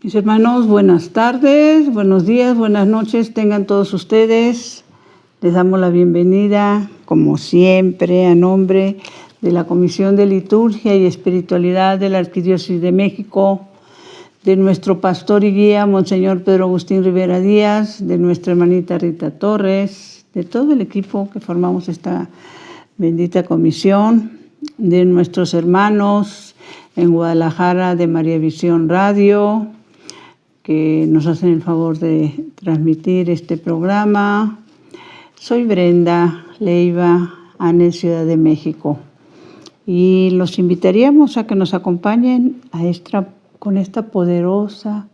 Mis hermanos, buenas tardes, buenos días, buenas noches, tengan todos ustedes. Les damos la bienvenida, como siempre, a nombre de la Comisión de Liturgia y Espiritualidad de la Arquidiócesis de México, de nuestro pastor y guía, Monseñor Pedro Agustín Rivera Díaz, de nuestra hermanita Rita Torres, de todo el equipo que formamos esta bendita comisión, de nuestros hermanos en Guadalajara de María Visión Radio, que nos hacen el favor de transmitir este programa. Soy Brenda Leiva, ANE Ciudad de México, y los invitaríamos a que nos acompañen con esta poderosa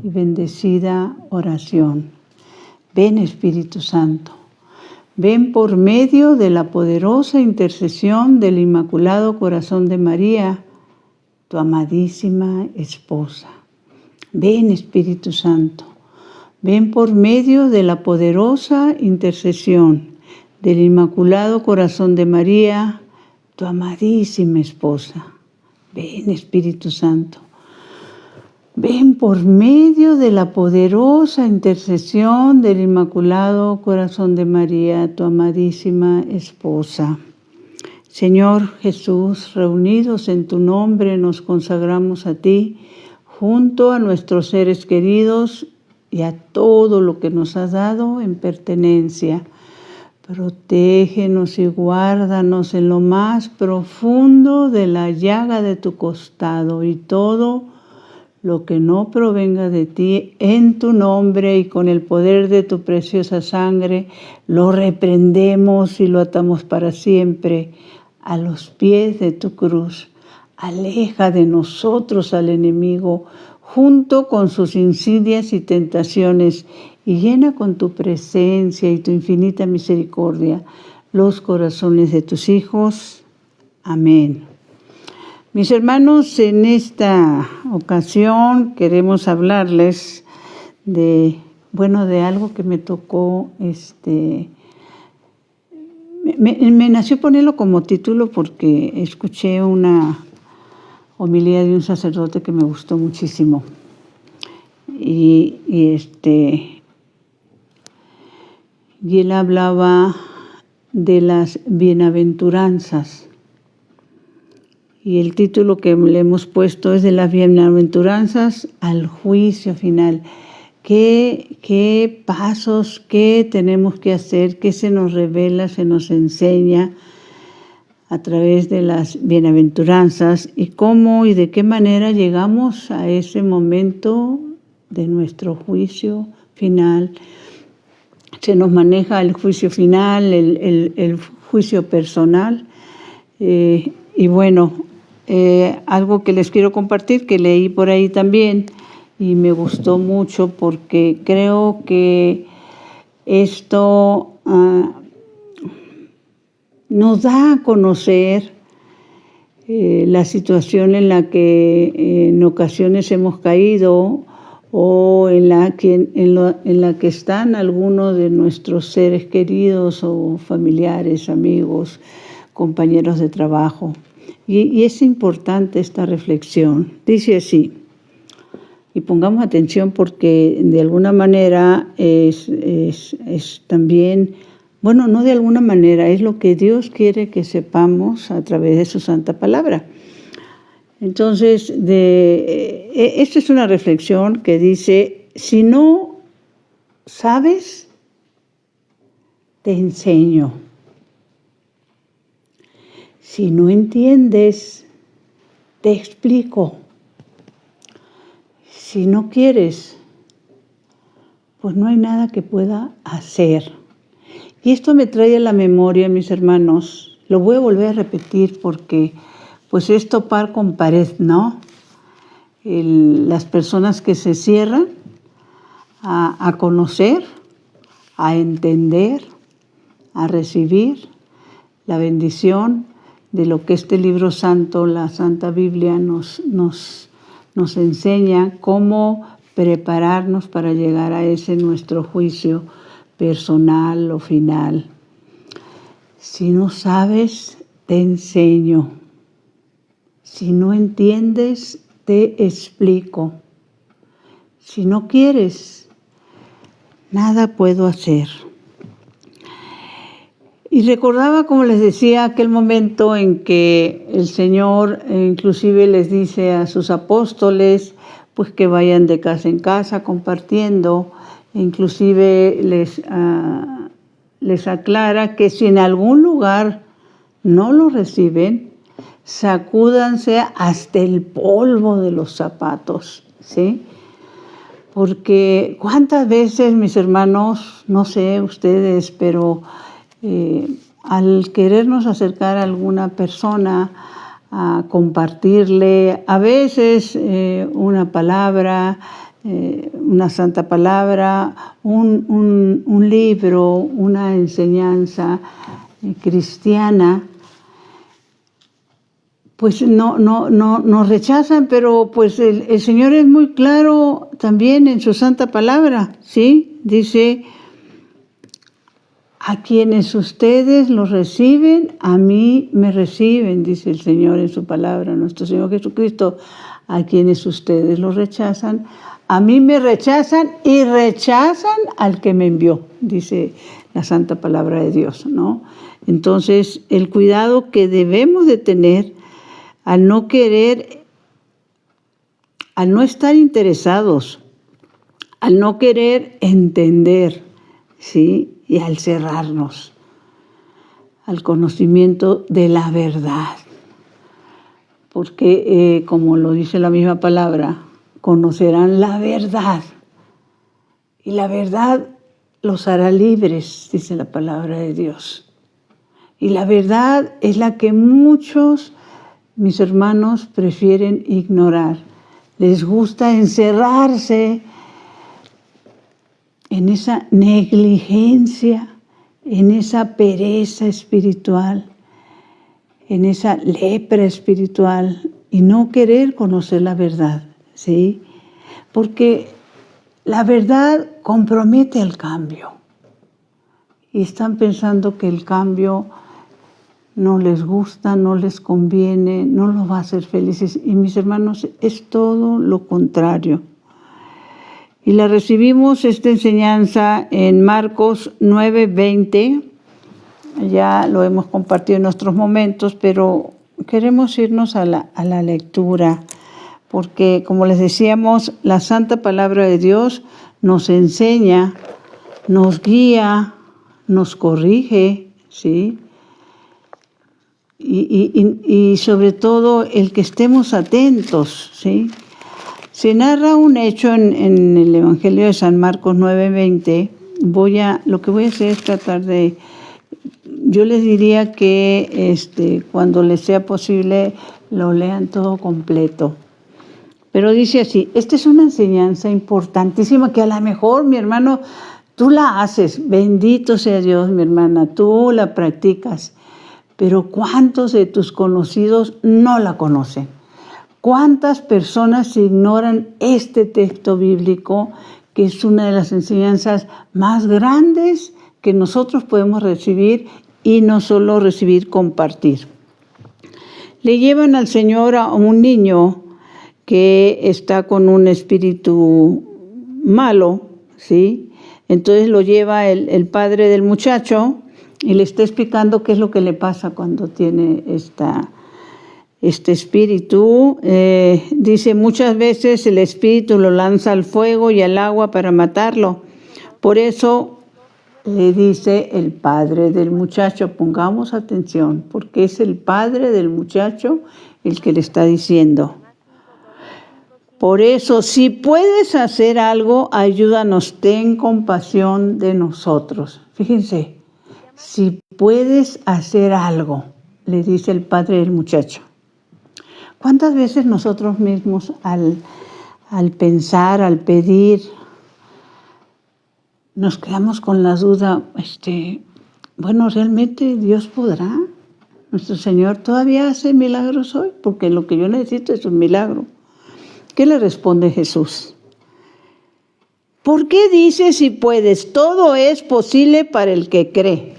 y bendecida oración. Ven, Espíritu Santo, ven por medio de la poderosa intercesión del Inmaculado Corazón de María, tu amadísima esposa. Ven, Espíritu Santo, ven por medio de la poderosa intercesión del Inmaculado Corazón de María, tu amadísima esposa. Ven, Espíritu Santo, ven por medio de la poderosa intercesión del Inmaculado Corazón de María, tu amadísima esposa. Señor Jesús, reunidos en tu nombre, nos consagramos a ti, junto a nuestros seres queridos y a todo lo que nos has dado en pertenencia. Protégenos y guárdanos en lo más profundo de la llaga de tu costado, y todo lo que no provenga de ti, en tu nombre y con el poder de tu preciosa sangre, lo reprendemos y lo atamos para siempre a los pies de tu cruz. Aleja de nosotros al enemigo, junto con sus insidias y tentaciones, y llena con tu presencia y tu infinita misericordia los corazones de tus hijos. Amén. Mis hermanos, en esta ocasión queremos hablarles de algo que me tocó, me nació ponerlo como título porque escuché una homilía de un sacerdote que me gustó muchísimo. Y él hablaba de las bienaventuranzas. Y el título que le hemos puesto es de las bienaventuranzas al juicio final. ¿Qué pasos, qué tenemos que hacer, qué se nos revela, se nos enseña a través de las bienaventuranzas, y cómo y de qué manera llegamos a ese momento de nuestro juicio final? Se nos maneja el juicio final, el juicio personal. Algo que les quiero compartir, que leí por ahí también y me gustó mucho, porque creo que esto nos da a conocer la situación en la que en ocasiones hemos caído, o en la que están algunos de nuestros seres queridos o familiares, amigos, compañeros de trabajo. Y es importante esta reflexión. Dice así, y pongamos atención porque de alguna manera es también, no de alguna manera, es lo que Dios quiere que sepamos a través de su santa palabra. Entonces, esta es una reflexión que dice: si no sabes, te enseño. Si no entiendes, te explico. Si no quieres, pues no hay nada que pueda hacer. Y esto me trae a la memoria, mis hermanos, lo voy a volver a repetir porque pues es topar con pared, ¿no? Las personas que se cierran a conocer, a entender, a recibir la bendición de lo que este libro santo, la Santa Biblia, nos enseña, cómo prepararnos para llegar a ese nuestro juicio personal o final. Si no sabes, te enseño. Si no entiendes, te explico. Si no quieres, nada puedo hacer. Y recordaba, como les decía, aquel momento en que el Señor inclusive les dice a sus apóstoles pues que vayan de casa en casa compartiendo, inclusive les aclara que si en algún lugar no lo reciben, sacúdanse hasta el polvo de los zapatos, ¿sí? Porque cuántas veces, mis hermanos, no sé ustedes, pero al querernos acercar a alguna persona, a compartirle, a veces una palabra, una santa palabra, un libro, una enseñanza cristiana, pues nos rechazan, pero pues el Señor es muy claro también en su santa palabra, ¿sí? Dice: a quienes ustedes los reciben, a mí me reciben, dice el Señor en su palabra, nuestro Señor Jesucristo. A quienes ustedes los rechazan, a mí me rechazan y rechazan al que me envió, dice la santa palabra de Dios, ¿no? Entonces, el cuidado que debemos de tener al no querer, al no estar interesados, al no querer entender, ¿sí? Y al cerrarnos al conocimiento de la verdad. Porque, como lo dice la misma palabra, conocerán la verdad. Y la verdad los hará libres, dice la palabra de Dios. Y la verdad es la que muchos, mis hermanos, prefieren ignorar. Les gusta encerrarse en esa negligencia, en esa pereza espiritual, en esa lepra espiritual y no querer conocer la verdad, ¿sí? Porque la verdad compromete el cambio y están pensando que el cambio no les gusta, no les conviene, no los va a hacer felices. Y mis hermanos, es todo lo contrario. Y la recibimos esta enseñanza en Marcos 9:20. Ya lo hemos compartido en nuestros momentos, pero queremos irnos a la lectura, porque como les decíamos, la santa palabra de Dios nos enseña, nos guía, nos corrige, ¿sí? Y sobre todo el que estemos atentos, ¿sí? Se narra un hecho en el Evangelio de San Marcos 9:20. Lo que voy a hacer es tratar de... Yo les diría que cuando les sea posible lo lean todo completo. Pero dice así: esta es una enseñanza importantísima que a lo mejor, mi hermano, tú la haces. Bendito sea Dios, mi hermana, tú la practicas. Pero ¿cuántos de tus conocidos no la conocen? ¿Cuántas personas ignoran este texto bíblico, que es una de las enseñanzas más grandes que nosotros podemos recibir, y no solo recibir, compartir? Le llevan al Señor a un niño que está con un espíritu malo, ¿sí? Entonces lo lleva el padre del muchacho y le está explicando qué es lo que le pasa cuando tiene este espíritu. Dice: muchas veces el espíritu lo lanza al fuego y al agua para matarlo. Por eso le dice el padre del muchacho, pongamos atención, porque es el padre del muchacho el que le está diciendo. Por eso, si puedes hacer algo, ayúdanos, ten compasión de nosotros. Fíjense, si puedes hacer algo, le dice el padre del muchacho. ¿Cuántas veces nosotros mismos al pensar, al pedir, nos quedamos con la duda, bueno, ¿realmente Dios podrá? ¿Nuestro Señor todavía hace milagros hoy? Porque lo que yo necesito es un milagro. ¿Qué le responde Jesús? ¿Por qué dices si puedes? Todo es posible para el que cree.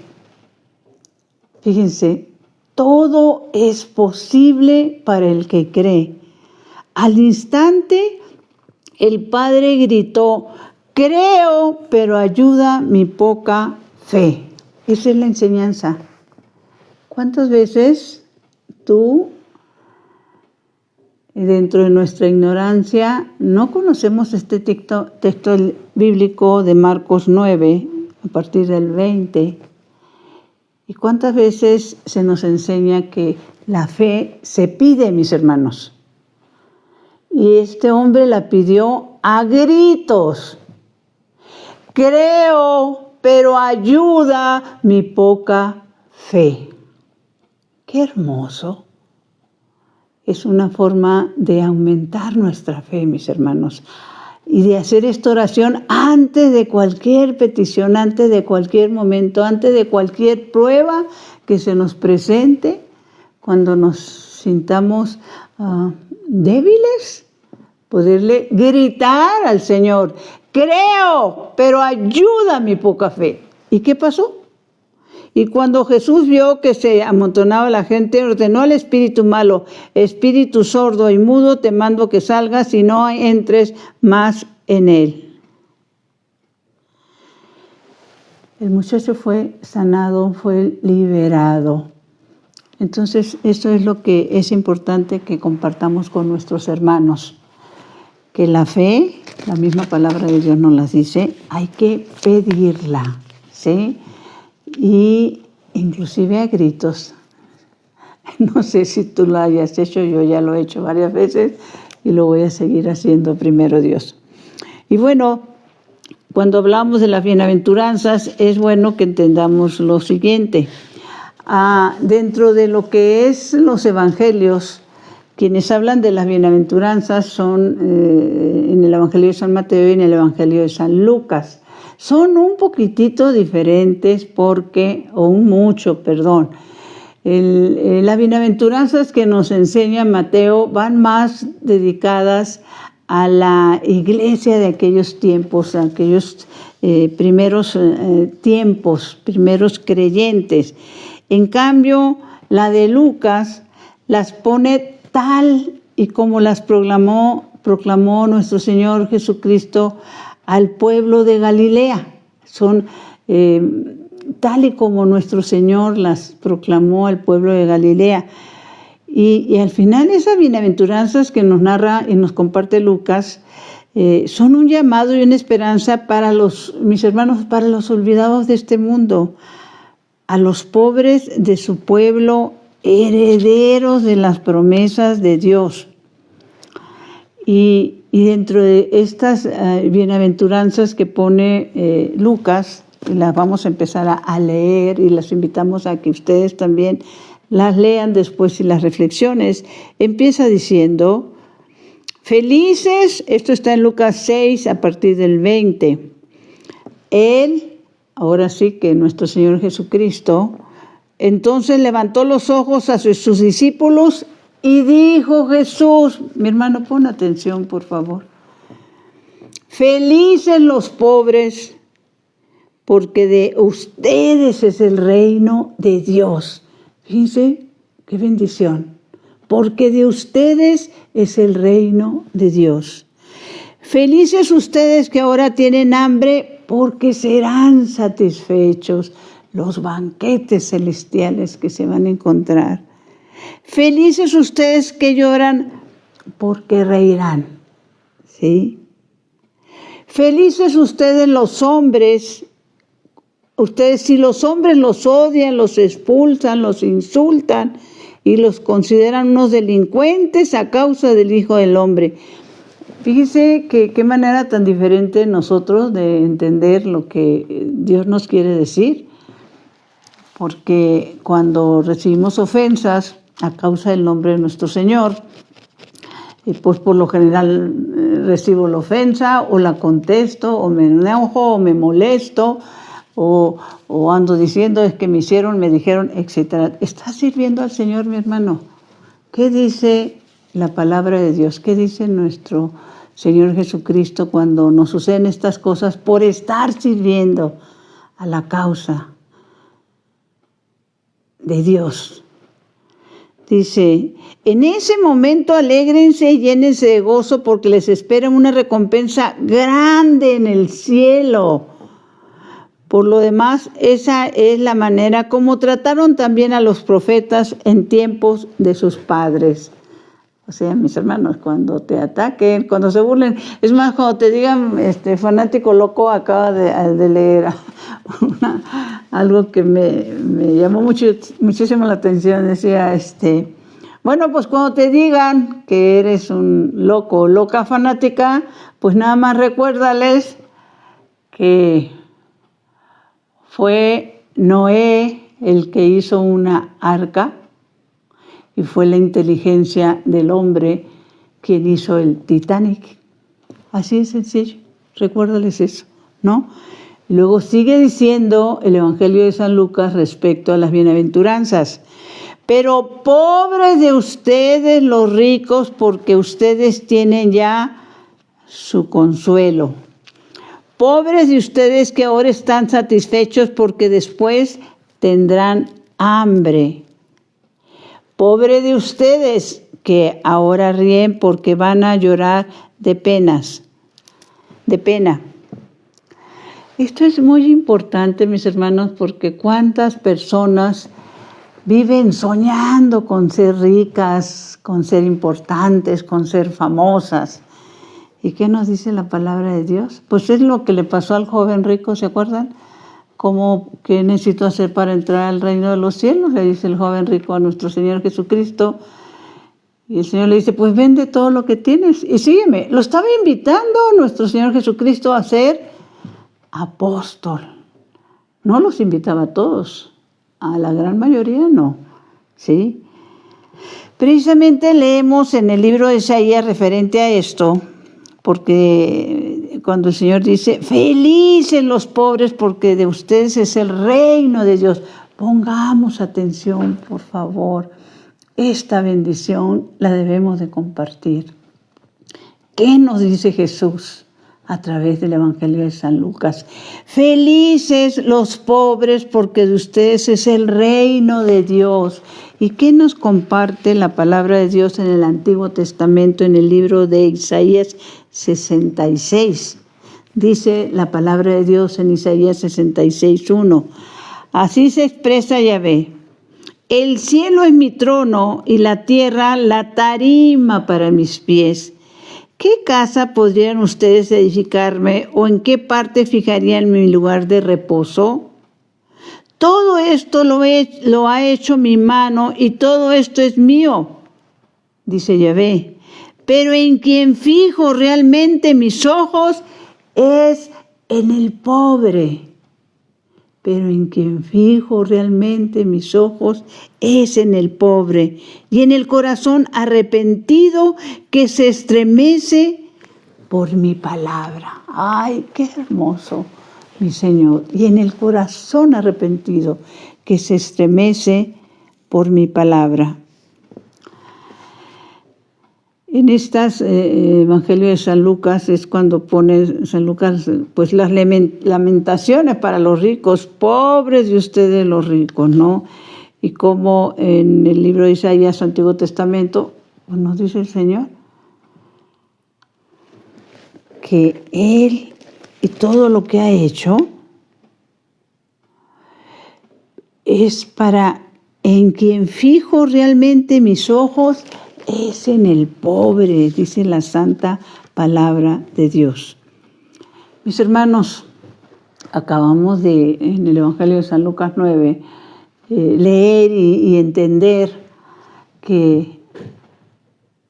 Fíjense, todo es posible para el que cree. Al instante, el padre gritó: creo, pero ayuda mi poca fe. Esa es la enseñanza. ¿Cuántas veces tú, dentro de nuestra ignorancia, no conocemos este texto bíblico de Marcos 9, a partir del 20? ¿Y cuántas veces se nos enseña que la fe se pide, mis hermanos? Y este hombre la pidió a gritos. Creo, pero ayuda mi poca fe. ¡Qué hermoso! Es una forma de aumentar nuestra fe, mis hermanos, y de hacer esta oración antes de cualquier petición, antes de cualquier momento, antes de cualquier prueba que se nos presente, cuando nos sintamos débiles, poderle gritar al Señor: creo, pero ayuda mi poca fe. ¿Y qué pasó? Y cuando Jesús vio que se amontonaba la gente, ordenó al espíritu malo: espíritu sordo y mudo, te mando que salgas y no entres más en él. El muchacho fue sanado, fue liberado. Entonces, eso es lo que es importante que compartamos con nuestros hermanos. Que la fe, la misma palabra de Dios nos la dice, hay que pedirla, ¿sí? Y inclusive a gritos. No sé si tú lo hayas hecho, yo ya lo he hecho varias veces y lo voy a seguir haciendo, primero Dios. Y bueno, cuando hablamos de las bienaventuranzas, es bueno que entendamos lo siguiente. Dentro de lo que es los evangelios, quienes hablan de las bienaventuranzas son en el Evangelio de San Mateo y en el Evangelio de San Lucas. Son un poquitito diferentes las bienaventuranzas que nos enseña Mateo van más dedicadas a la iglesia de aquellos tiempos, a aquellos primeros creyentes. En cambio, la de Lucas las pone tal y como las proclamó nuestro Señor Jesucristo al pueblo de Galilea. Son tal y como nuestro Señor las proclamó al pueblo de Galilea. Y al final esas bienaventuranzas que nos narra y nos comparte Lucas son un llamado y una esperanza para mis hermanos, para los olvidados de este mundo, a los pobres de su pueblo, herederos de las promesas de Dios. Y dentro de estas bienaventuranzas que pone Lucas, las vamos a empezar a leer y las invitamos a que ustedes también las lean después y las reflexiones. Empieza diciendo: felices, esto está en Lucas 6 a partir del 20. Él, ahora sí que nuestro Señor Jesucristo, entonces levantó los ojos a sus discípulos y dijo Jesús, mi hermano, pon atención por favor: felices los pobres, porque de ustedes es el reino de Dios. Fíjense qué bendición. Porque de ustedes es el reino de Dios. Felices ustedes que ahora tienen hambre, porque serán satisfechos. Los banquetes celestiales que se van a encontrar. Felices ustedes que lloran, porque reirán. ¿Sí? Felices ustedes los hombres. Ustedes, si los hombres los odian, los expulsan, los insultan y los consideran unos delincuentes a causa del Hijo del Hombre. Fíjese que qué manera tan diferente nosotros de entender lo que Dios nos quiere decir. Porque cuando recibimos ofensas a causa del nombre de nuestro Señor, pues por lo general recibo la ofensa o la contesto o me enojo o me molesto o ando diciendo es que me hicieron, me dijeron, etc. ¿Estás sirviendo al Señor, mi hermano? ¿Qué dice la palabra de Dios? ¿Qué dice nuestro Señor Jesucristo cuando nos suceden estas cosas por estar sirviendo a la causa de Dios? Dice, en ese momento alégrense y llénense de gozo porque les espera una recompensa grande en el cielo. Por lo demás, esa es la manera como trataron también a los profetas en tiempos de sus padres. O sea, mis hermanos, cuando te ataquen, cuando se burlen, es más, cuando te digan, fanático loco, acaba de leer algo que me llamó muchísimo la atención. Decía, bueno, pues cuando te digan que eres un loco o loca fanática, pues nada más recuérdales que fue Noé el que hizo una arca y fue la inteligencia del hombre quien hizo el Titanic. Así de sencillo, recuérdales eso, ¿no? Y luego sigue diciendo el Evangelio de San Lucas respecto a las bienaventuranzas. Pero pobres de ustedes los ricos, porque ustedes tienen ya su consuelo. Pobres de ustedes que ahora están satisfechos, porque después tendrán hambre. Pobre de ustedes que ahora ríen, porque van a llorar de pena. Esto es muy importante, mis hermanos, porque cuántas personas viven soñando con ser ricas, con ser importantes, con ser famosas. ¿Y qué nos dice la palabra de Dios? Pues es lo que le pasó al joven rico, ¿se acuerdan? ¿Qué necesito hacer para entrar al reino de los cielos? Le dice el joven rico a nuestro Señor Jesucristo. Y el Señor le dice, pues vende todo lo que tienes y sígueme. Lo estaba invitando nuestro Señor Jesucristo a ser apóstol. No los invitaba a todos, a la gran mayoría no, ¿sí? Precisamente leemos en el libro de Isaías referente a esto, porque cuando el Señor dice, felices los pobres porque de ustedes es el reino de Dios. Pongamos atención, por favor. Esta bendición la debemos de compartir. ¿Qué nos dice Jesús a través del Evangelio de San Lucas? Felices los pobres porque de ustedes es el reino de Dios. ¿Y qué nos comparte la palabra de Dios en el Antiguo Testamento, en el libro de Isaías 66? Dice la palabra de Dios en Isaías 66:1. Así se expresa Yahvé. El cielo es mi trono y la tierra la tarima para mis pies. ¿Qué casa podrían ustedes edificarme o en qué parte fijarían mi lugar de reposo? Todo esto lo ha hecho mi mano y todo esto es mío, dice Yahvé. Pero en quien fijo realmente mis ojos es en el pobre. Pero en quien fijo realmente mis ojos es en el pobre y en el corazón arrepentido que se estremece por mi palabra. ¡Ay, qué hermoso, mi Señor! Y en el corazón arrepentido que se estremece por mi palabra. En estas Evangelio de San Lucas es cuando pone San Lucas pues las lamentaciones para los ricos, pobres de ustedes los ricos, ¿no? Y como en el libro de Isaías, Antiguo Testamento, pues nos dice el Señor que Él y todo lo que ha hecho es para en quien fijo realmente mis ojos es en el pobre, dice la santa palabra de Dios. Mis hermanos, acabamos en el Evangelio de San Lucas 9, leer y entender que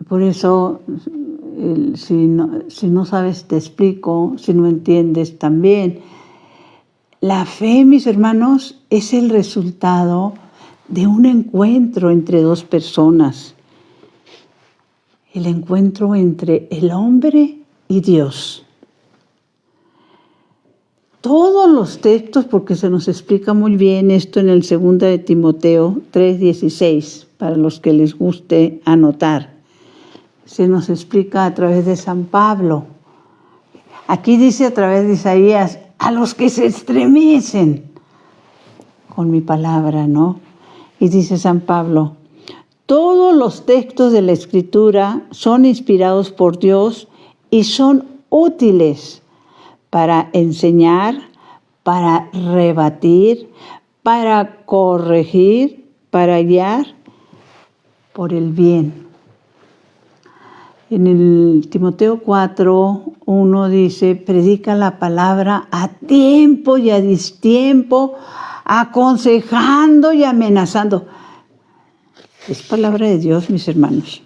por eso, si no sabes, te explico, si no entiendes también. La fe, mis hermanos, es el resultado de un encuentro entre dos personas. El encuentro entre el hombre y Dios. Todos los textos, porque se nos explica muy bien esto en el 2 de Timoteo 3:16, para los que les guste anotar. Se nos explica a través de San Pablo. Aquí dice a través de Isaías, a los que se estremecen con mi palabra, ¿no? Y dice San Pablo, Todos los textos de la Escritura son inspirados por Dios y son útiles para enseñar, para rebatir, para corregir, para guiar por el bien. En el Timoteo 4:1 dice, predica la palabra a tiempo y a distiempo, aconsejando y amenazando. Es palabra de Dios, mis hermanos.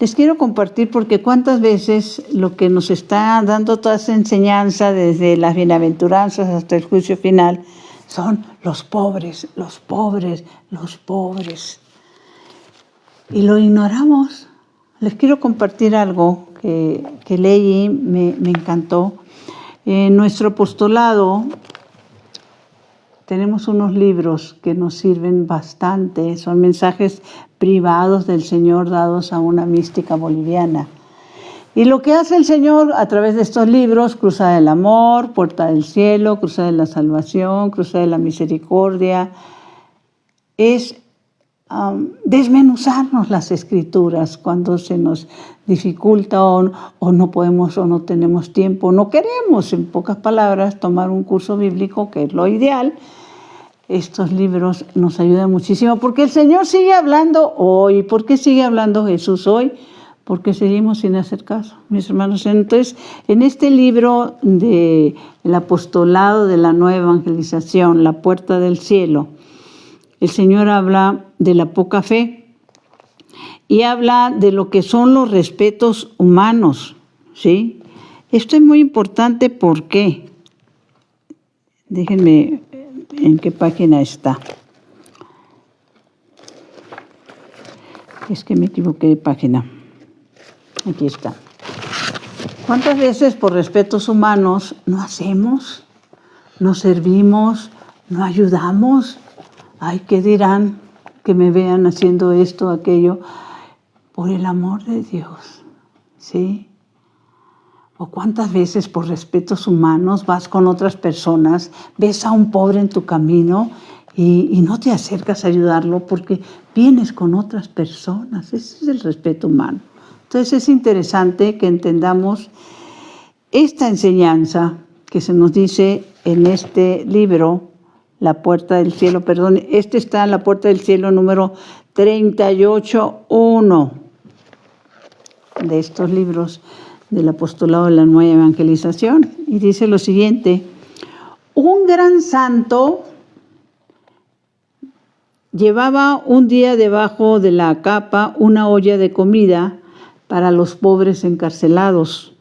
Les quiero compartir porque cuántas veces lo que nos está dando toda esa enseñanza, desde las bienaventuranzas hasta el juicio final, son los pobres, los pobres, los pobres. Y lo ignoramos. Les quiero compartir algo que leí y me encantó. En nuestro apostolado tenemos unos libros que nos sirven bastante. Son mensajes privados del Señor dados a una mística boliviana. Y lo que hace el Señor a través de estos libros, Cruzada del Amor, Puerta del Cielo, Cruzada de la Salvación, Cruzada de la Misericordia, es desmenuzarnos las Escrituras cuando se nos dificulta o no podemos o no tenemos tiempo, no queremos, en pocas palabras, tomar un curso bíblico, que es lo ideal. Estos libros nos ayudan muchísimo porque el Señor sigue hablando hoy. ¿Por qué sigue hablando Jesús hoy? Porque seguimos sin hacer caso, mis hermanos. Entonces, en este libro del apostolado de la nueva evangelización, La Puerta del Cielo, el Señor habla de la poca fe y habla de lo que son los respetos humanos, ¿sí? Esto es muy importante, ¿por qué? Déjenme, ¿en qué página está? Es que me equivoqué de página. Aquí está. ¿Cuántas veces por respetos humanos no hacemos, no servimos, no ayudamos? Ay, ¿qué dirán? Que me vean haciendo esto, aquello. Por el amor de Dios, ¿sí? O cuántas veces por respetos humanos vas con otras personas, ves a un pobre en tu camino y no te acercas a ayudarlo porque vienes con otras personas. Ese es el respeto humano. Entonces es interesante que entendamos esta enseñanza que se nos dice en este libro, La Puerta del Cielo, perdón, está en La Puerta del Cielo número 38:1 de estos libros del apostolado de la nueva evangelización. Y dice lo siguiente: un gran santo llevaba un día debajo de la capa una olla de comida para los pobres encarcelados.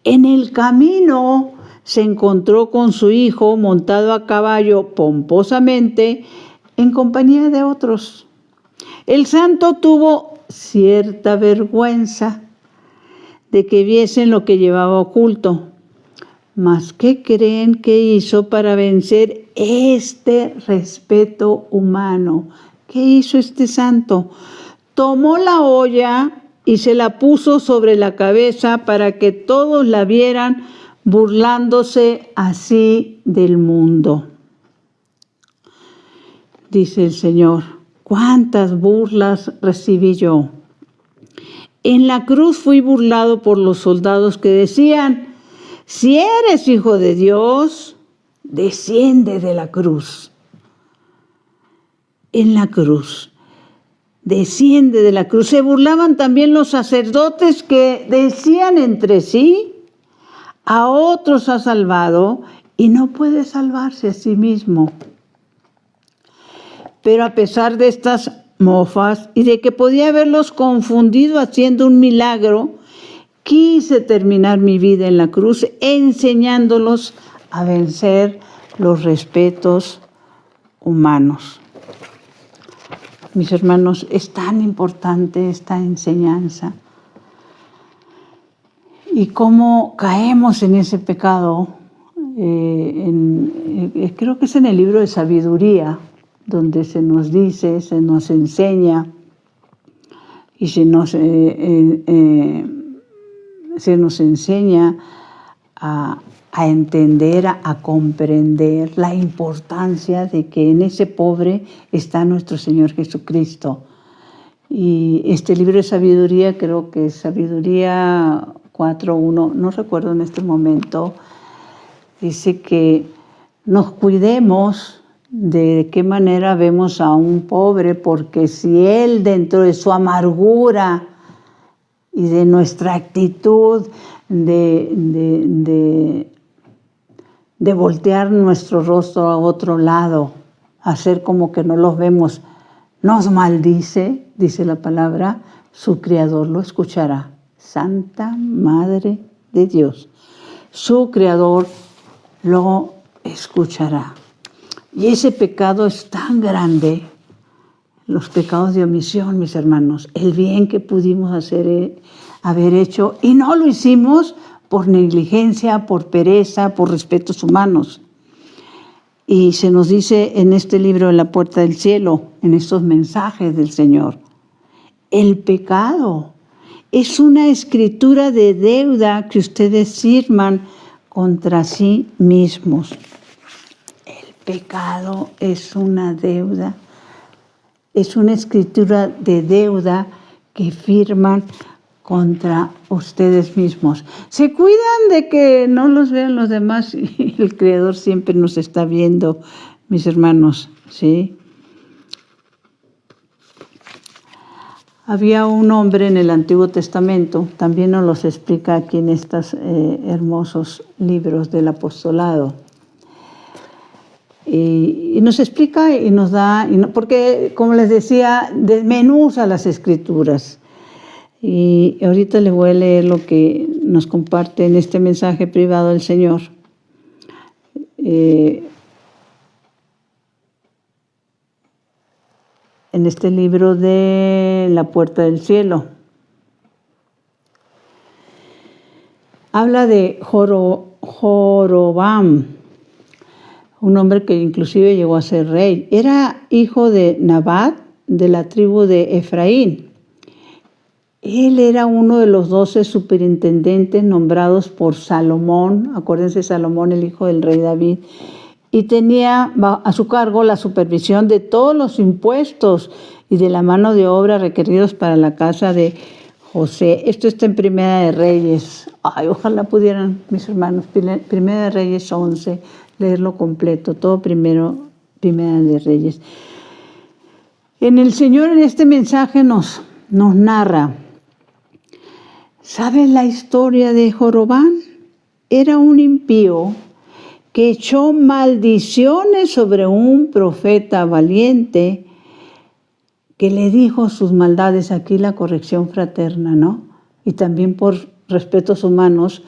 En el camino se encontró con su hijo montado a caballo pomposamente en compañía de otros. El santo tuvo cierta vergüenza de que viesen lo que llevaba oculto. Mas, ¿qué creen que hizo para vencer este respeto humano? ¿Qué hizo este santo? Tomó la olla y se la puso sobre la cabeza para que todos la vieran, burlándose así del mundo. Dice el Señor, ¿cuántas burlas recibí yo? En la cruz fui burlado por los soldados que decían, si eres hijo de Dios, desciende de la cruz. En la cruz, desciende de la cruz. Se burlaban también los sacerdotes que decían entre sí, a otros ha salvado y no puede salvarse a sí mismo. Pero a pesar de estas mofas y de que podía haberlos confundido haciendo un milagro, quise terminar mi vida en la cruz enseñándolos a vencer los respetos humanos. Mis hermanos, es tan importante esta enseñanza. Y cómo caemos en ese pecado, creo que es en el libro de Sabiduría, donde se nos dice, se nos enseña y se nos enseña a entender, a comprender la importancia de que en ese pobre está nuestro Señor Jesucristo. Y este libro de sabiduría, creo que es Sabiduría 4.1, no recuerdo en este momento, dice que nos cuidemos de qué manera vemos a un pobre, porque si él dentro de su amargura y de nuestra actitud de voltear nuestro rostro a otro lado, hacer como que no los vemos, nos maldice, dice la palabra, su Creador lo escuchará. Santa Madre de Dios, su Creador lo escuchará. Y ese pecado es tan grande, los pecados de omisión, mis hermanos, el bien que pudimos haber hecho y no lo hicimos por negligencia, por pereza, por respetos humanos. Y se nos dice en este libro, En la puerta del cielo, en estos mensajes del Señor, el pecado es una escritura de deuda que ustedes firman contra sí mismos. El pecado es una deuda, es una escritura de deuda que firman contra ustedes mismos. Se cuidan de que no los vean los demás y el Creador siempre nos está viendo, mis hermanos, ¿sí? Había un hombre en el Antiguo Testamento, también nos los explica aquí en estos hermosos libros del apostolado. Y nos explica y nos da, porque como les decía, desmenuza las Escrituras. Y ahorita les voy a leer lo que nos comparte en este mensaje privado el Señor. En este libro de La puerta del cielo. Habla de Jorobam, un hombre que inclusive llegó a ser rey. Era hijo de Nabat, de la tribu de Efraín. Él era uno de los 12 superintendentes nombrados por Salomón, acuérdense Salomón, el hijo del rey David, y tenía a su cargo la supervisión de todos los impuestos y de la mano de obra requeridos para la casa de José. Esto está en Primera de Reyes. Ay, ojalá pudieran, mis hermanos, Primera de Reyes 11, leerlo completo, todo Primera de Reyes. El Señor en este mensaje nos narra. ¿Sabes la historia de Jorobán? Era un impío que echó maldiciones sobre un profeta valiente que le dijo sus maldades. Aquí la corrección fraterna, ¿no? Y también por respetos humanos,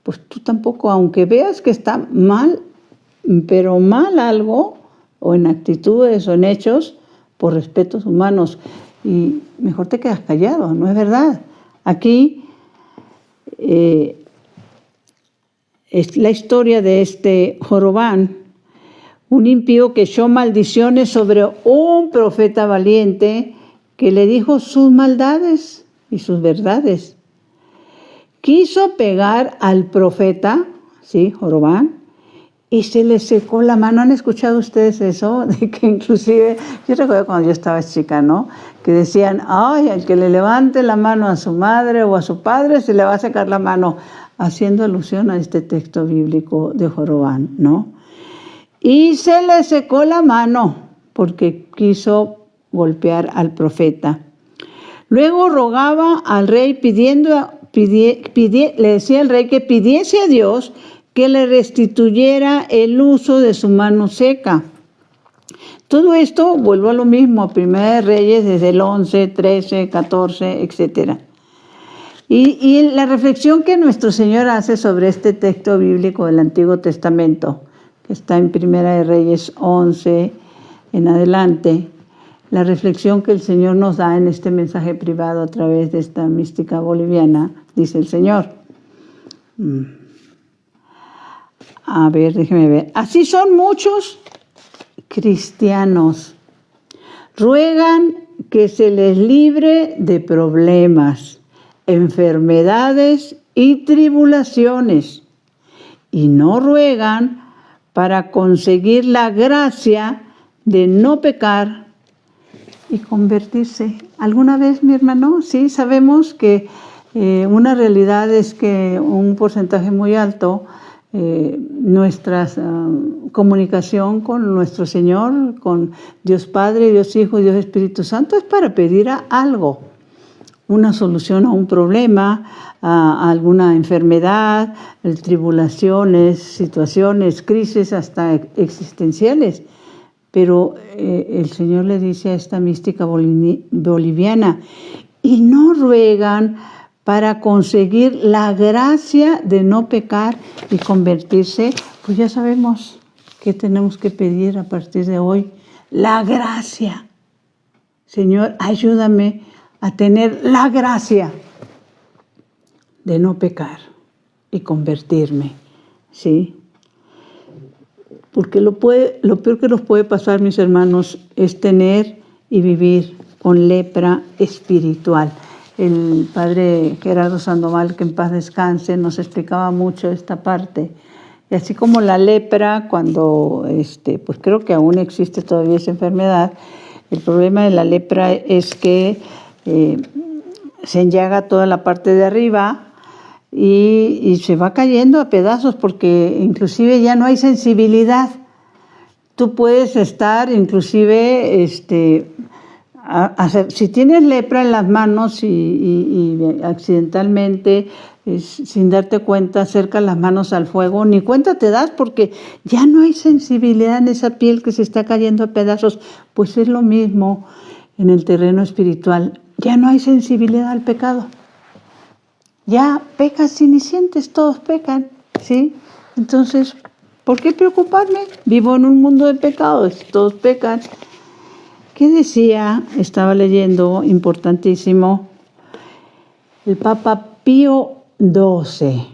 pues tú tampoco, aunque veas que está mal, pero mal algo, o en actitudes o en hechos, por respetos humanos, y mejor te quedas callado, ¿no es verdad? Aquí es la historia de este Jorobán, un impío que echó maldiciones sobre un profeta valiente que le dijo sus maldades y sus verdades. Quiso pegar al profeta, ¿sí? Jorobán, y se le secó la mano. ¿Han escuchado ustedes eso? De que inclusive, yo recuerdo cuando yo estaba chica, ¿no? Que decían, ay, al que le levante la mano a su madre o a su padre, se le va a secar la mano, haciendo alusión a este texto bíblico de Jorobán, ¿no? Y se le secó la mano porque quiso golpear al profeta. Luego rogaba al rey le decía al rey que pidiese a Dios que le restituyera el uso de su mano seca. Todo esto, vuelvo a lo mismo, a Primera de Reyes, desde el 11, 13, 14, etc. Y la reflexión que nuestro Señor hace sobre este texto bíblico del Antiguo Testamento, que está en Primera de Reyes 11 en adelante, la reflexión que el Señor nos da en este mensaje privado a través de esta mística boliviana, dice el Señor. A ver, déjeme ver. Así son muchos cristianos. Ruegan que se les libre de problemas, enfermedades y tribulaciones. Y no ruegan para conseguir la gracia de no pecar y convertirse. ¿Alguna vez, mi hermano? Sí, sabemos que una realidad es que un porcentaje muy alto, nuestra comunicación con nuestro Señor, con Dios Padre, Dios Hijo y Dios Espíritu Santo es para pedir algo, una solución a un problema, a alguna enfermedad, tribulaciones, situaciones, crisis hasta existenciales. Pero el Señor le dice a esta mística boliviana, y no ruegan para conseguir la gracia de no pecar y convertirse. Pues ya sabemos qué tenemos que pedir a partir de hoy: la gracia. Señor, ayúdame a tener la gracia de no pecar y convertirme, ¿sí? Porque lo peor que nos puede pasar, mis hermanos, es tener y vivir con lepra espiritual. El padre Gerardo Sandoval, que en paz descanse, nos explicaba mucho esta parte. Y así como la lepra, cuando, pues creo que aún existe todavía esa enfermedad, el problema de la lepra es que se enllaga toda la parte de arriba y se va cayendo a pedazos, porque inclusive ya no hay sensibilidad. Tú puedes estar inclusive, si tienes lepra en las manos y accidentalmente, sin darte cuenta, acercas las manos al fuego, ni cuenta te das, porque ya no hay sensibilidad en esa piel que se está cayendo a pedazos. Pues es lo mismo en el terreno espiritual. Ya no hay sensibilidad al pecado. Ya pecas y ni sientes, todos pecan, ¿sí? Entonces, ¿por qué preocuparme? Vivo en un mundo de pecados, todos pecan. ¿Qué decía? Estaba leyendo, importantísimo, el Papa Pío XII.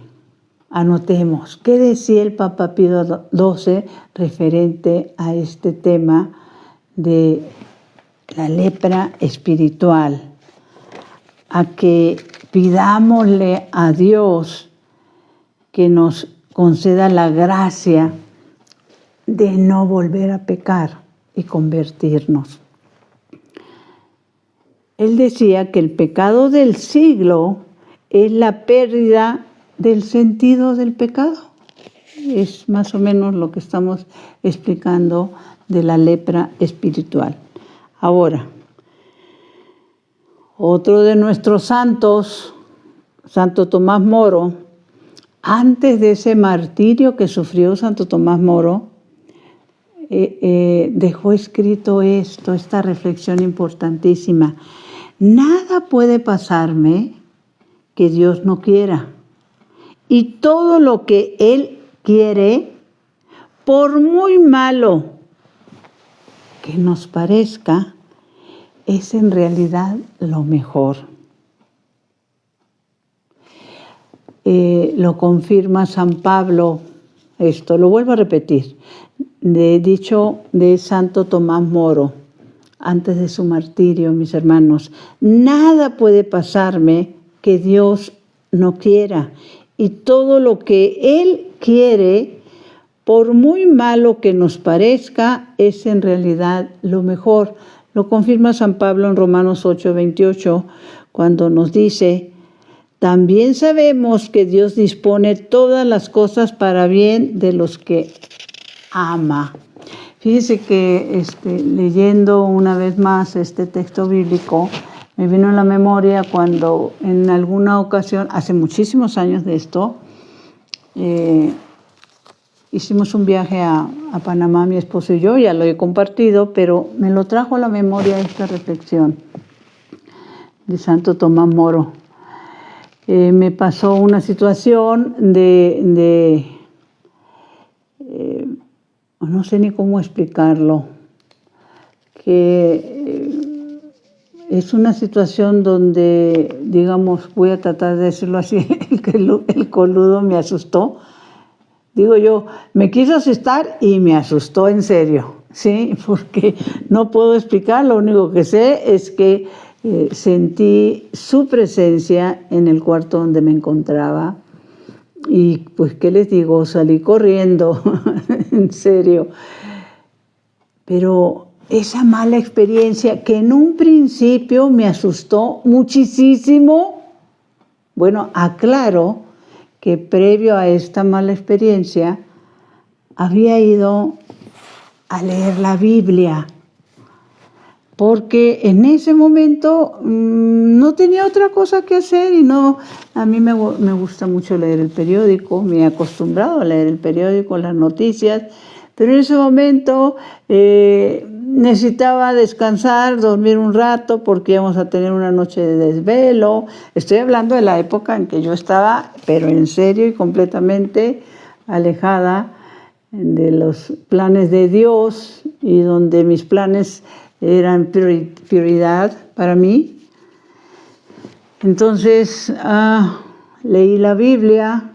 Anotemos, ¿qué decía el Papa Pío XII referente a este tema de la lepra espiritual? A que pidámosle a Dios que nos conceda la gracia de no volver a pecar y convertirnos. Él decía que el pecado del siglo es la pérdida del sentido del pecado. Es más o menos lo que estamos explicando de la lepra espiritual. Ahora, otro de nuestros santos, Santo Tomás Moro, antes de ese martirio que sufrió Santo Tomás Moro, dejó escrito esta reflexión importantísima. Nada puede pasarme que Dios no quiera. Y todo lo que Él quiere, por muy malo que nos parezca, es en realidad lo mejor. Lo confirma San Pablo, esto lo vuelvo a repetir, dicho de Santo Tomás Moro, antes de su martirio, mis hermanos. Nada puede pasarme que Dios no quiera, y todo lo que Él quiere, por muy malo que nos parezca, es en realidad lo mejor. Lo confirma San Pablo en Romanos 8:28, cuando nos dice: también sabemos que Dios dispone todas las cosas para bien de los que ama. Fíjese que leyendo una vez más este texto bíblico, me vino a la memoria cuando en alguna ocasión, hace muchísimos años de esto, hicimos un viaje a Panamá, mi esposo y yo, ya lo he compartido, pero me lo trajo a la memoria esta reflexión de Santo Tomás Moro. Me pasó una situación no sé ni cómo explicarlo, que es una situación donde, digamos, voy a tratar de decirlo así, el coludo me asustó. Digo yo, me quiso asustar y me asustó en serio, ¿sí? Porque no puedo explicar, lo único que sé es que sentí su presencia en el cuarto donde me encontraba. Y pues, ¿qué les digo? Salí corriendo, en serio. Pero esa mala experiencia que en un principio me asustó muchísimo. Bueno, aclaro que previo a esta mala experiencia había ido a leer la Biblia, porque en ese momento no tenía otra cosa que hacer y no, a mí me gusta mucho leer el periódico, me he acostumbrado a leer el periódico, las noticias, pero en ese momento necesitaba descansar, dormir un rato porque íbamos a tener una noche de desvelo. Estoy hablando de la época en que yo estaba, pero en serio y completamente alejada de los planes de Dios y donde mis planes eran prioridad para mí. Entonces leí la Biblia,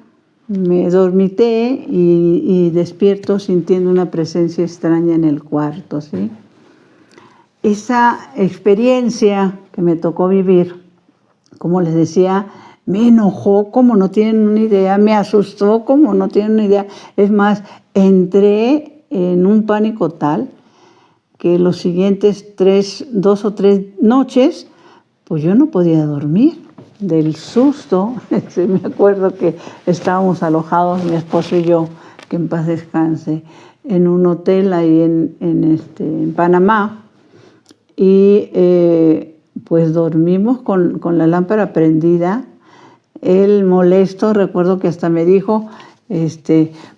me dormité y despierto sintiendo una presencia extraña en el cuarto, ¿sí? Esa experiencia que me tocó vivir, como les decía, me enojó como no tienen una idea, me asustó como no tienen una idea. Es más, entré en un pánico tal que los siguientes 2 o 3 noches, pues yo no podía dormir del susto. Me acuerdo que estábamos alojados, mi esposo y yo, que en paz descanse, en un hotel ahí en Panamá, y pues dormimos con la lámpara prendida. Él molesto, recuerdo que hasta me dijo,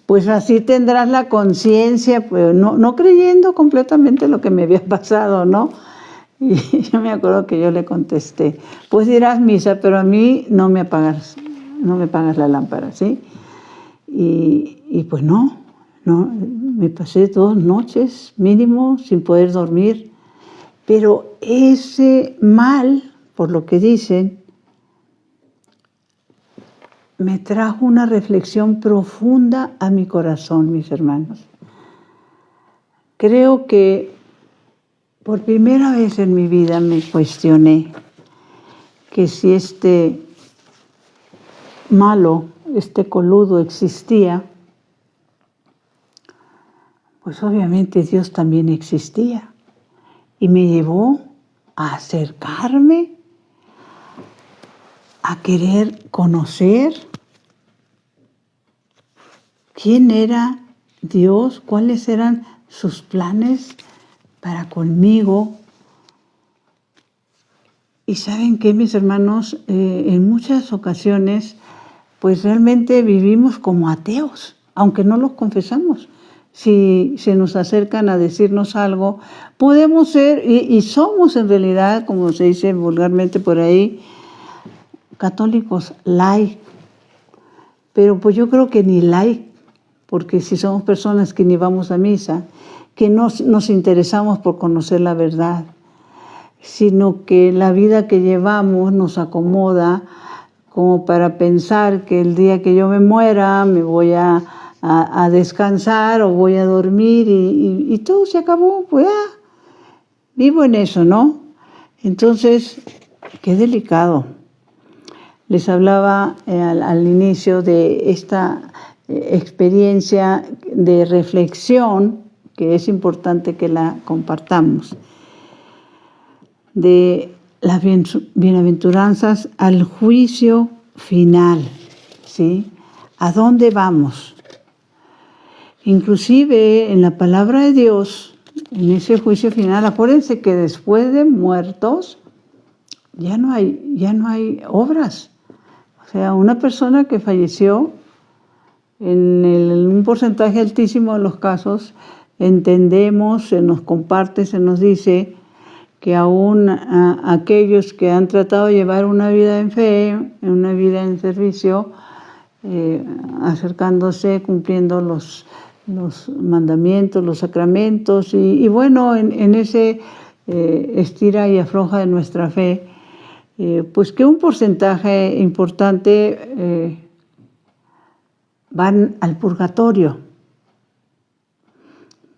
pues así tendrás la conciencia, pues no creyendo completamente lo que me había pasado, ¿no? Y yo me acuerdo que yo le contesté, pues dirás misa, pero a mí no me apagas la lámpara, ¿sí? Y pues no, me pasé 2 noches mínimo sin poder dormir, pero ese mal, por lo que dicen, me trajo una reflexión profunda a mi corazón, mis hermanos. Creo que por primera vez en mi vida me cuestioné que si este malo, este coludo existía, pues obviamente Dios también existía. Y me llevó a acercarme, a querer conocer quién era Dios, cuáles eran sus planes para conmigo. Y ¿saben qué, mis hermanos? En muchas ocasiones, pues realmente vivimos como ateos, aunque no los confesamos. Si se nos acercan a decirnos algo, podemos ser, y somos en realidad, como se dice vulgarmente por ahí, católicos light. Pero pues yo creo que ni light, porque si somos personas que ni vamos a misa, que no nos interesamos por conocer la verdad, sino que la vida que llevamos nos acomoda como para pensar que el día que yo me muera me voy a descansar o voy a dormir y todo se acabó, pues ya, vivo en eso, ¿no? Entonces, qué delicado. Les hablaba al inicio de esta experiencia de reflexión, que es importante que la compartamos, de las bienaventuranzas al juicio final, ¿sí? ¿A dónde vamos? Inclusive en la palabra de Dios, en ese juicio final, acuérdense que después de muertos ya no hay obras. O sea, una persona que falleció, en un porcentaje altísimo de los casos, entendemos, se nos comparte, se nos dice que aún aquellos que han tratado de llevar una vida en fe, una vida en servicio, acercándose, cumpliendo los mandamientos, los sacramentos, y bueno, en ese estira y afloja de nuestra fe, pues que un porcentaje importante van al purgatorio,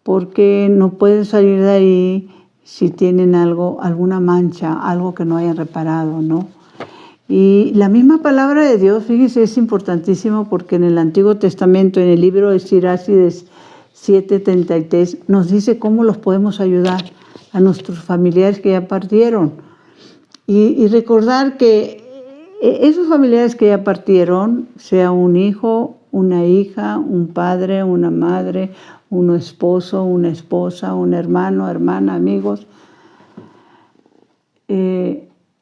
porque no pueden salir de ahí si tienen alguna mancha, algo que no hayan reparado, ¿no? Y la misma palabra de Dios, fíjense, es importantísimo porque en el Antiguo Testamento, en el libro de Sirácides 7:33, nos dice cómo los podemos ayudar. a nuestros familiares que ya partieron. Y recordar que esos familiares que ya partieron, sea un hijo, una hija, un padre, una madre, un esposo, una esposa, un hermano, hermana, amigos,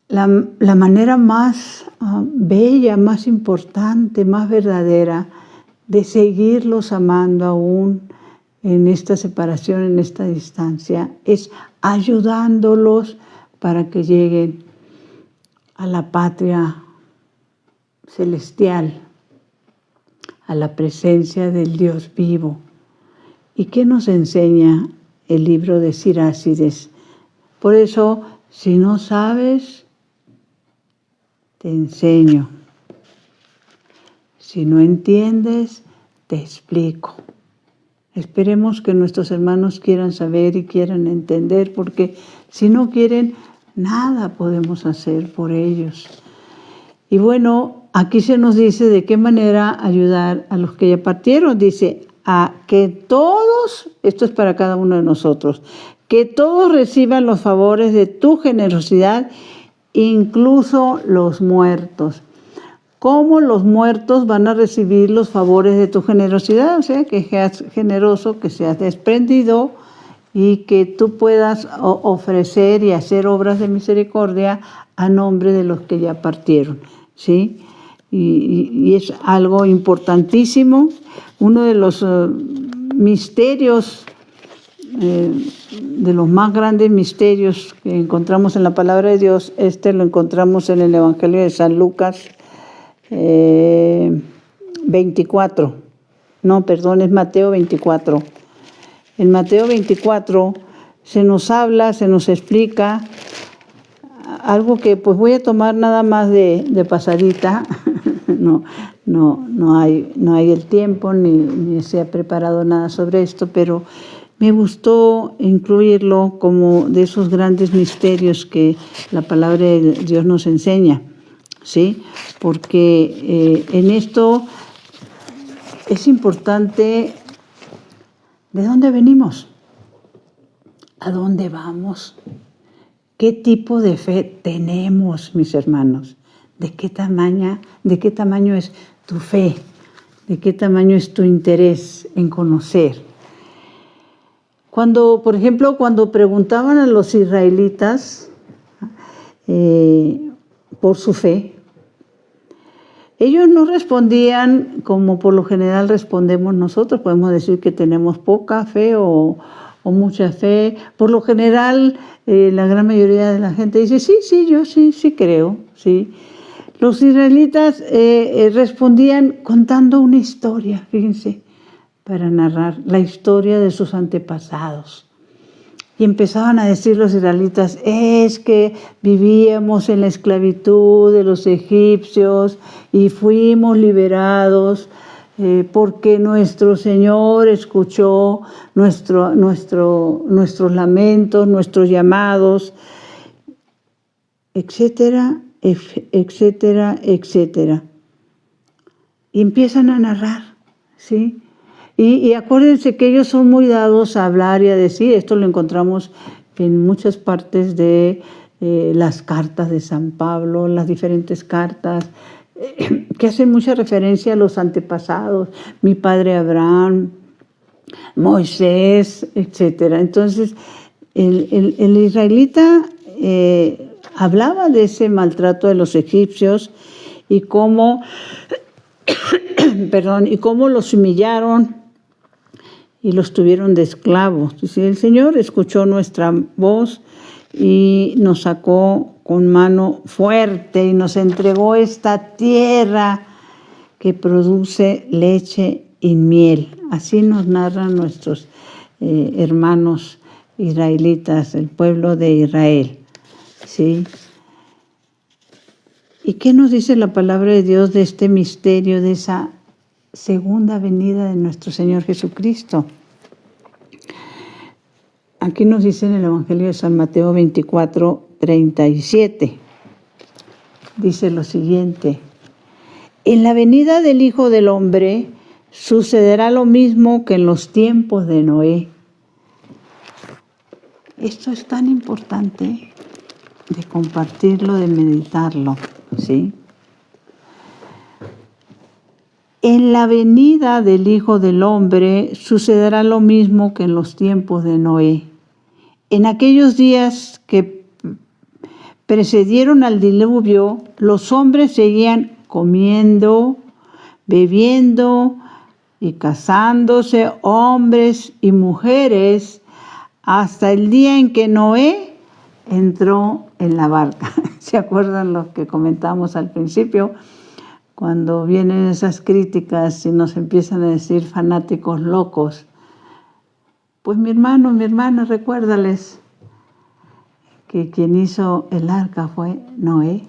la manera más bella, más importante, más verdadera de seguirlos amando aún en esta separación, en esta distancia, es ayudándolos para que lleguen a la patria celestial, a la presencia del Dios vivo. ¿Y qué nos enseña el libro de Sirácides? Por eso, si no sabes, te enseño. Si no entiendes, te explico. Esperemos que nuestros hermanos quieran saber y quieran entender, porque si no quieren, nada podemos hacer por ellos. Y bueno, aquí se nos dice de qué manera ayudar a los que ya partieron. Dice, a que todos, esto es para cada uno de nosotros, que todos reciban los favores de tu generosidad, incluso los muertos. ¿Cómo los muertos van a recibir los favores de tu generosidad? O sea, que seas generoso, que seas desprendido y que tú puedas ofrecer y hacer obras de misericordia a nombre de los que ya partieron, ¿sí? Y es algo importantísimo. Uno de los misterios, de los más grandes misterios que encontramos en la palabra de Dios, lo encontramos en el Evangelio de San Lucas 24. No, perdón, es Mateo 24. En Mateo 24 se nos habla, se nos explica algo que pues voy a tomar nada más de pasadita. No hay el tiempo ni se ha preparado nada sobre esto, pero me gustó incluirlo como de esos grandes misterios que la palabra de Dios nos enseña, ¿sí? Porque en esto es importante de dónde venimos, a dónde vamos, qué tipo de fe tenemos, mis hermanos, de qué tamaño es tu fe, de qué tamaño es tu interés en conocer. Por ejemplo, cuando preguntaban a los israelitas por su fe, ellos no respondían como por lo general respondemos nosotros. Podemos decir que tenemos poca fe o mucha fe. Por lo general, la gran mayoría de la gente dice, sí, yo sí creo, sí. Los israelitas respondían contando una historia, fíjense, para narrar la historia de sus antepasados. Y empezaban a decir los israelitas, es que vivíamos en la esclavitud de los egipcios y fuimos liberados porque nuestro Señor escuchó nuestros lamentos, nuestros llamados, etcétera, etcétera, etcétera. Y empiezan a narrar, ¿sí? Y acuérdense que ellos son muy dados a hablar y a decir. Esto lo encontramos en muchas partes de las cartas de San Pablo, las diferentes cartas, que hacen mucha referencia a los antepasados, mi padre Abraham, Moisés, etc. Entonces, el israelita hablaba de ese maltrato de los egipcios y cómo los humillaron y los tuvieron de esclavos. Dice, el Señor escuchó nuestra voz y nos sacó con mano fuerte y nos entregó esta tierra que produce leche y miel. Así nos narran nuestros hermanos israelitas, el pueblo de Israel, ¿sí? ¿Y qué nos dice la palabra de Dios de este misterio, de esa segunda venida de nuestro Señor Jesucristo? Aquí nos dice en el Evangelio de San Mateo 24, 37. Dice lo siguiente: en la venida del Hijo del Hombre sucederá lo mismo que en los tiempos de Noé. Esto es tan importante de compartirlo, de meditarlo, ¿sí? En la venida del Hijo del Hombre sucederá lo mismo que en los tiempos de Noé. En aquellos días que precedieron al diluvio, los hombres seguían comiendo, bebiendo y casándose, hombres y mujeres, hasta el día en que Noé entró en la barca. ¿Se acuerdan lo que comentamos al principio? Cuando vienen esas críticas y nos empiezan a decir fanáticos locos, pues mi hermano, mi hermana, recuérdales que quien hizo el arca fue Noé,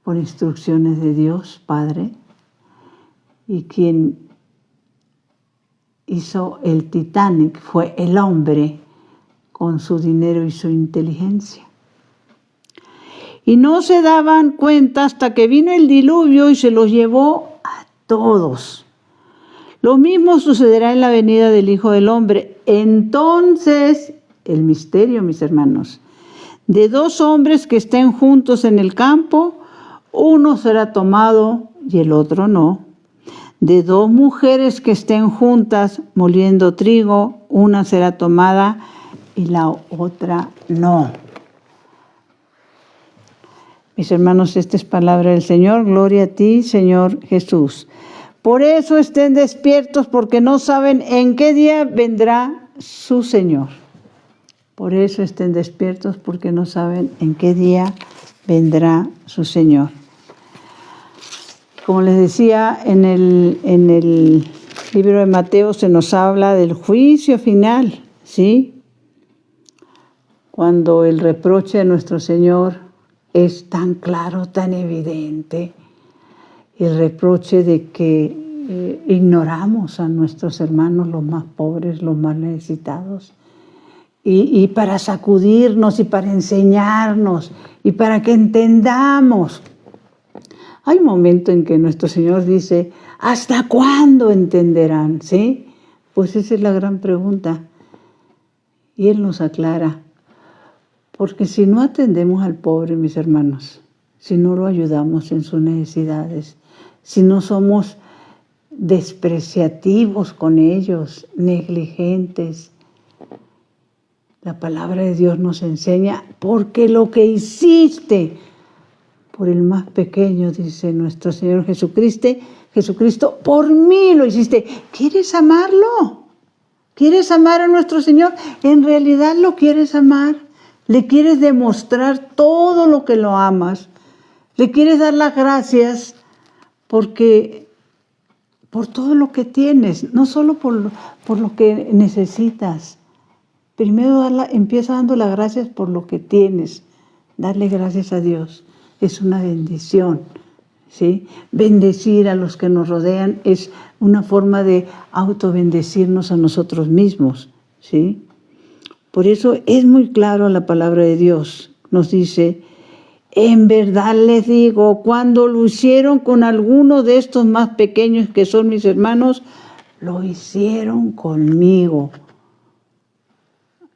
por instrucciones de Dios Padre, y quien hizo el Titanic fue el hombre con su dinero y su inteligencia. Y no se daban cuenta hasta que vino el diluvio y se los llevó a todos. Lo mismo sucederá en la venida del Hijo del Hombre. Entonces, el misterio, mis hermanos, de dos hombres que estén juntos en el campo, uno será tomado y el otro no. De dos mujeres que estén juntas moliendo trigo, una será tomada y la otra no. Mis hermanos, esta es palabra del Señor. Gloria a ti, Señor Jesús. Por eso estén despiertos, porque no saben en qué día vendrá su Señor. Por eso estén despiertos, porque no saben en qué día vendrá su Señor. Como les decía, en el libro de Mateo se nos habla del juicio final, ¿sí? Cuando el reproche de nuestro Señor es tan claro, tan evidente, el reproche de que ignoramos a nuestros hermanos, los más pobres, los más necesitados, y para sacudirnos y para enseñarnos y para que entendamos. Hay un momento en que nuestro Señor dice, ¿hasta cuándo entenderán? ¿Sí? Pues esa es la gran pregunta. Y Él nos aclara. Porque si no atendemos al pobre, mis hermanos, si no lo ayudamos en sus necesidades, si no somos despreciativos con ellos, negligentes, la palabra de Dios nos enseña, porque lo que hiciste por el más pequeño, dice nuestro Señor Jesucristo, por mí lo hiciste. ¿Quieres amarlo? ¿Quieres amar a nuestro Señor? ¿En realidad lo quieres amar? ¿Le quieres demostrar todo lo que lo amas? ¿Le quieres dar las gracias por todo lo que tienes? No solo por lo que necesitas. Primero empieza dando las gracias por lo que tienes. Darle gracias a Dios es una bendición, ¿sí? Bendecir a los que nos rodean es una forma de autobendecirnos a nosotros mismos, ¿sí? Por eso es muy claro la palabra de Dios. Nos dice, en verdad les digo, cuando lo hicieron con alguno de estos más pequeños que son mis hermanos, lo hicieron conmigo.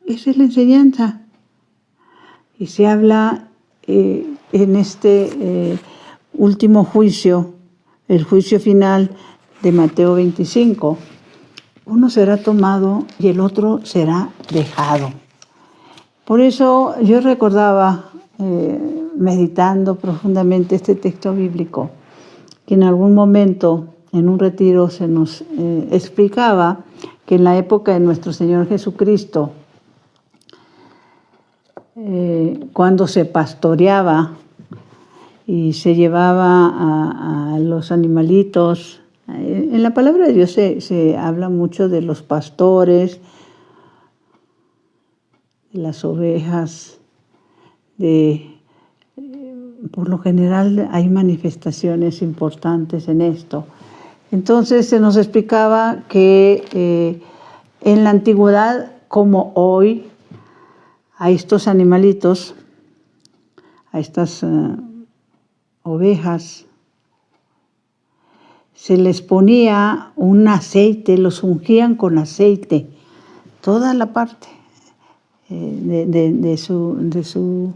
Esa es la enseñanza. Y se habla en este último juicio, el juicio final de Mateo 25. Uno será tomado y el otro será dejado. Por eso yo recordaba, meditando profundamente este texto bíblico, que en algún momento en un retiro se nos explicaba que en la época de nuestro Señor Jesucristo, cuando se pastoreaba y se llevaba a los animalitos, en la palabra de Dios se habla mucho de los pastores, de las ovejas, por lo general hay manifestaciones importantes en esto. Entonces se nos explicaba que en la antigüedad, como hoy, a estos animalitos, a estas ovejas, se les ponía un aceite, los ungían con aceite, toda la parte, de su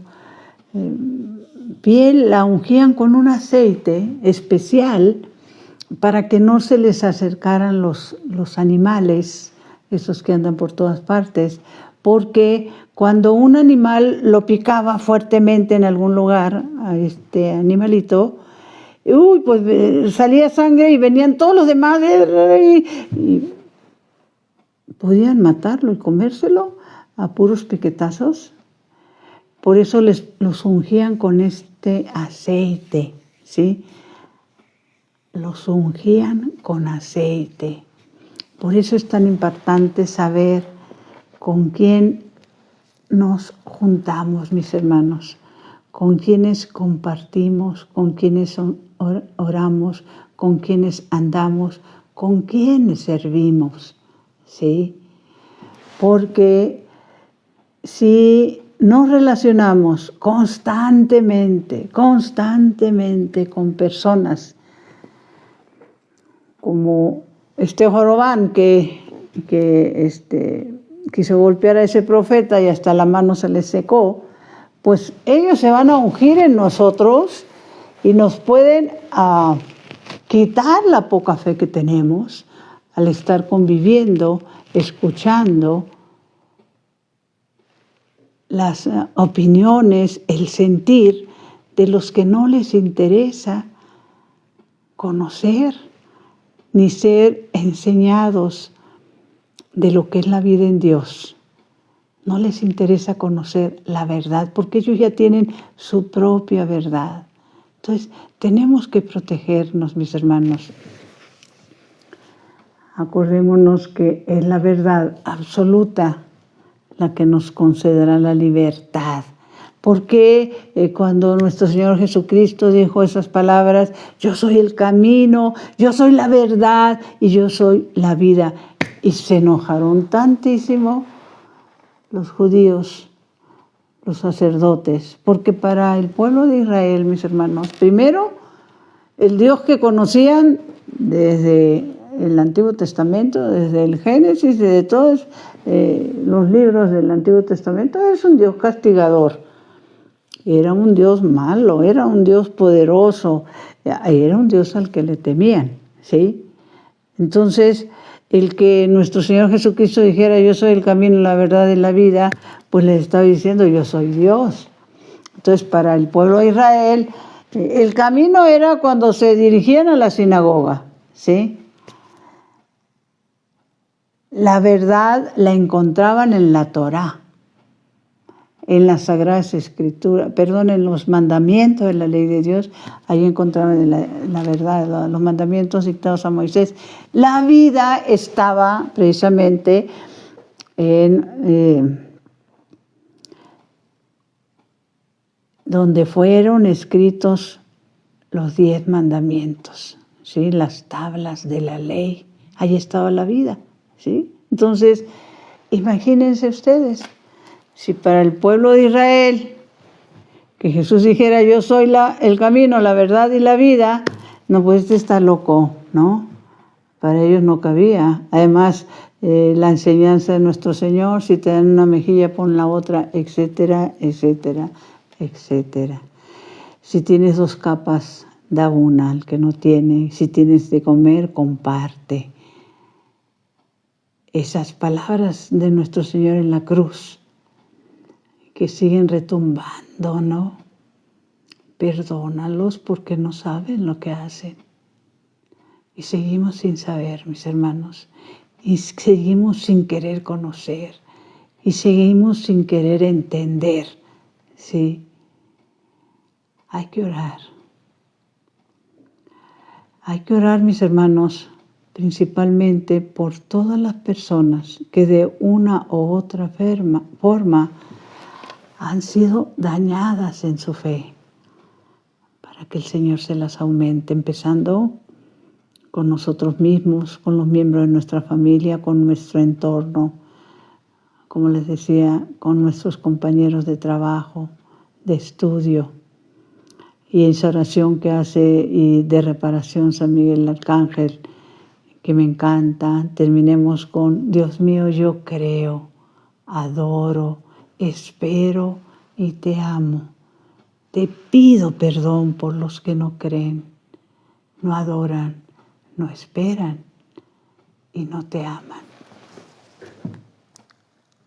piel, la ungían con un aceite especial para que no se les acercaran los animales, esos que andan por todas partes, porque cuando un animal lo picaba fuertemente en algún lugar, a este animalito, pues salía sangre y venían todos los demás y podían matarlo y comérselo a puros piquetazos. Por eso los ungían con este aceite, ¿sí? Los ungían con aceite. Por eso es tan importante saber con quién nos juntamos, mis hermanos, con quienes compartimos, con quienes oramos, con quienes andamos, con quienes servimos, ¿sí? Porque si nos relacionamos constantemente con personas como este Jorobán que quiso golpear a ese profeta y hasta la mano se le secó, pues ellos se van a ungir en nosotros y nos pueden quitar la poca fe que tenemos al estar conviviendo, escuchando las opiniones, el sentir de los que no les interesa conocer ni ser enseñados de lo que es la vida en Dios. No les interesa conocer la verdad porque ellos ya tienen su propia verdad. Entonces, tenemos que protegernos, mis hermanos. Acordémonos que es la verdad absoluta la que nos concederá la libertad. Porque cuando nuestro Señor Jesucristo dijo esas palabras, yo soy el camino, yo soy la verdad y yo soy la vida? Y se enojaron tantísimo los judíos, los sacerdotes, porque para el pueblo de Israel, mis hermanos, primero, el Dios que conocían desde el Antiguo Testamento, desde el Génesis, desde todos los libros del Antiguo Testamento, es un Dios castigador. Era un Dios malo, era un Dios poderoso, era un Dios al que le temían, ¿sí? Entonces, el que nuestro Señor Jesucristo dijera, yo soy el camino, la verdad y la vida, pues le estaba diciendo, yo soy Dios. Entonces, para el pueblo de Israel, el camino era cuando se dirigían a la sinagoga, ¿sí? La verdad la encontraban en la Torá, en las Sagradas Escrituras, en los mandamientos de la ley de Dios. Ahí encontraban la verdad, los mandamientos dictados a Moisés. La vida estaba precisamente en donde fueron escritos los 10 mandamientos, ¿sí? Las tablas de la ley. Ahí estaba la vida, ¿sí? Entonces, imagínense ustedes, si para el pueblo de Israel, que Jesús dijera, yo soy el camino, la verdad y la vida, no, pues este está loco, ¿no? Para ellos no cabía. Además, la enseñanza de nuestro Señor, si te dan una mejilla, pon la otra, etcétera, etcétera, etcétera. Si tienes 2 capas, da una al que no tiene. Si tienes de comer, comparte. Esas palabras de nuestro Señor en la cruz, que siguen retumbando, ¿no? Perdónalos porque no saben lo que hacen. Y seguimos sin saber, mis hermanos. Y seguimos sin querer conocer. Y seguimos sin querer entender, ¿sí? Hay que orar. Hay que orar, mis hermanos, principalmente por todas las personas que de una u otra forma han sido dañadas en su fe, para que el Señor se las aumente, empezando con nosotros mismos, con los miembros de nuestra familia, con nuestro entorno, como les decía, con nuestros compañeros de trabajo, de estudio, y esa oración que hace y de reparación San Miguel Arcángel, que me encanta. Terminemos con, Dios mío, yo creo, adoro espero y te amo. Te pido perdón por los que no creen, no adoran, no esperan y no te aman.